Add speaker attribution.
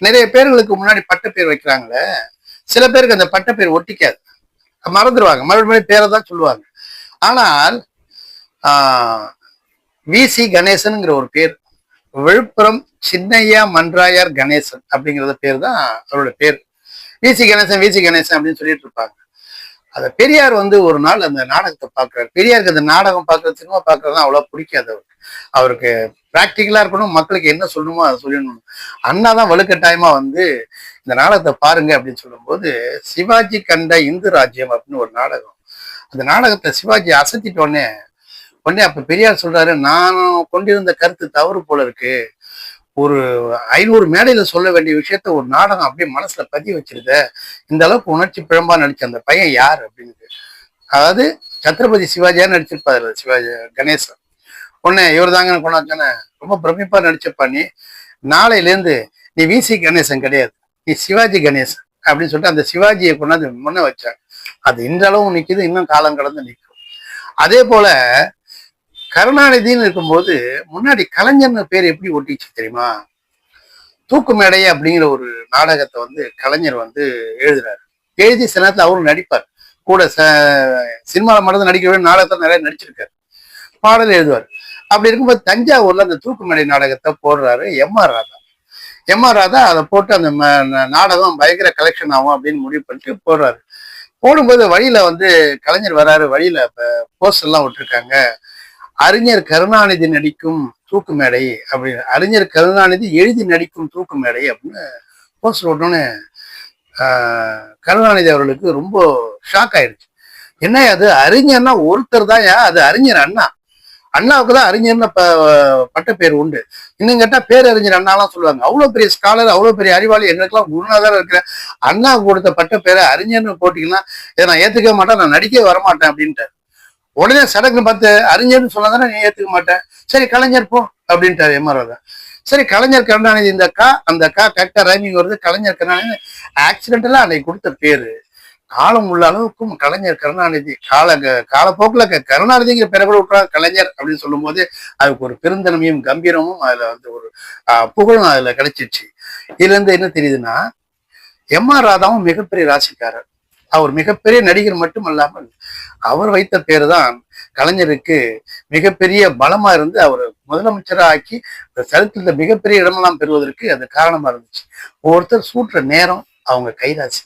Speaker 1: நிறைய பேர்களுக்கு முன்னாடி பட்டப்பேர் வைக்கிறாங்களே, சில பேருக்கு அந்த பட்டப்பேர் ஒட்டிக்காது, மறந்துடுவாங்க, மறுபடியும் பேரை தான் சொல்லுவாங்க. ஆனால் வி.சி. கணேசன்ங்கிற ஒரு பேர், விழுப்புரம் சின்னையா மன்றாயார் கணேசன் அப்படிங்கிறத பேர் தான் அவரோட பேர். வி.சி. கணேசன் வி.சி. கணேசன் அப்படின்னு சொல்லிட்டு இருப்பாங்க. அத பெரியார் வந்து ஒரு நாள் அந்த நாடகத்தை பார்க்கிறார். பெரியாருக்கு அந்த நாடகம் பார்க்கறது, சினிமா பார்க்கறது அவ்வளவு பிடிக்காது அவருக்கு. அவருக்கு பிராக்டிக்கலா இருக்கணும், மக்களுக்கு என்ன சொல்லணுமோ அதை சொல்லணும். அண்ணா தான் வலுக்கட்டாயமா வந்து இந்த நாடகத்தை பாருங்க அப்படின்னு சொல்லும்போது, சிவாஜி கண்ட இந்து ராஜ்யம் அப்படின்னு ஒரு நாடகம். அந்த நாடகத்தை சிவாஜி அசத்திட்ட உடனே அப்ப பெரியார் சொல்றாரு, நான் கொண்டிருந்த கருத்து தவறு போல இருக்கு, ஒரு 500 மேடையில சொல்ல வேண்டிய விஷயத்த ஒரு நாடகம் அப்படியே மனசுல பதிய வச்சிருக்க, இந்த அளவுக்கு உணர்ச்சி பிழம்பா நடிச்ச அந்த பையன் யார் அப்படின்னு. அதாவது சத்ரபதி சிவாஜியா நடிச்சிருப்பாரு சிவாஜி கணேசன். உடனே இவர் தாங்க கொண்டாச்சானே, ரொம்ப பிரமிப்பா நடிச்சப்பா, நீ நாளையிலேருந்து நீ வி.சி. கணேசன் கிடையாது, நீ சிவாஜி கணேசன் அப்படின்னு சொல்லிட்டு அந்த சிவாஜியை கொண்டாந்து முன்ன வச்சாங்க. அது இன்றளவும் நிக்குது, இன்னும் காலம் கடந்து நிற்கும். அதே போல கருணாநிதினு இருக்கும்போது முன்னாடி கலைஞர்னு பேர் எப்படி ஒட்டிச்சு தெரியுமா? தூக்கு மேடை அப்படிங்கிற ஒரு நாடகத்தை வந்து கலைஞர் வந்து எழுதுறாரு. எழுதி சில நேரத்தில் அவரும் நடிப்பார் கூட. சினிமாவில் மட்டும் நடிக்கவே நாடகத்தை நிறைய நடிச்சிருக்காரு, பாடல் எழுதுவார். அப்படி இருக்கும்போது தஞ்சாவூர்ல அந்த தூக்கு மேடை நாடகத்தை போடுறாரு எம்.ஆர். ராதா. எம்.ஆர். ராதா அதை போட்டு அந்த நாடகம் பயங்கர கலெக்ஷன் ஆகும் அப்படின்னு முடிவு பண்ணிட்டு போடுறாரு. போடும்போது வழியில வந்து கலைஞர் வராரு, வழியில போஸ்டர் எல்லாம் விட்டுருக்காங்க, அறிஞர் கருணாநிதி நடிக்கும் தூக்கு மேடை அப்படின்னு, அறிஞர் கருணாநிதி எழுதி நடிக்கும் தூக்கு மேடை அப்படின்னு போஸ்டர் விட்டோன்னு கருணாநிதி அவர்களுக்கு ரொம்ப ஷாக் ஆயிடுச்சு. என்ன அது, அறிஞர்னா ஒருத்தர் தான், அது அறிஞர் அண்ணா, அண்ணாவுக்கு தான் அறிஞர்னு பட்ட பேர் உண்டு. இன்னும் கேட்டா பேரறிஞர் அண்ணாலாம் சொல்லுவாங்க. அவ்வளவு பெரிய ஸ்காலர், அவ்வளவு பெரிய அறிவாளி, எங்களுக்கெல்லாம் குருநாதரா இருக்கிற அண்ணாவுக்கு கொடுத்த பட்ட பேரை அறிஞர்னு போட்டீங்கன்னா இதை நான் ஏத்துக்க மாட்டேன், நான் நடிக்கவே வரமாட்டேன் அப்படின்ட்டு. உடனே சடங்கு பார்த்து அறிஞர்னு சொன்னாதானே நீ ஏத்துக்க மாட்டேன், சரி கலைஞர் போ அப்படின்ட்டாரு எம்.ஆர். ராதா. சரி கலைஞர் கருணாநிதி, இந்த அந்த கரெக்டா ரைமிங் வருது, கலைஞர் கருணாநிதி ஆக்சிடென்டலா அன்னைக்கு கொடுத்த பேரு. காலம் உள்ள அளவுக்கும் கலைஞர் கருணாநிதி காலப்போக்கில் கருணாநிதிங்கிற பேரை கூட விட்டுறாங்க கலைஞர் அப்படின்னு சொல்லும் போது அதுக்கு ஒரு பெருந்தன்மையும் கம்பீரமும் அதுல வந்து ஒரு புகழும் அதுல கிடைச்சிருச்சு. இதுல இருந்து என்ன தெரியுதுன்னா, எம்.ஆர். ராதாவும் மிகப்பெரிய ராசிக்காரர். அவர் மிகப்பெரிய நடிகர் மட்டுமல்லாமல் அவர் வைத்த பேரு தான் கலைஞருக்கு மிகப்பெரிய பலமா இருந்து அவர் முதலமைச்சராக ஆக்கி சரித்திரத்துல மிகப்பெரிய இடமெல்லாம் பெறுவதற்கு அது காரணமா இருந்துச்சு. ஒவ்வொருத்தர் சூட்டுற நேரம் அவங்க கைராசி.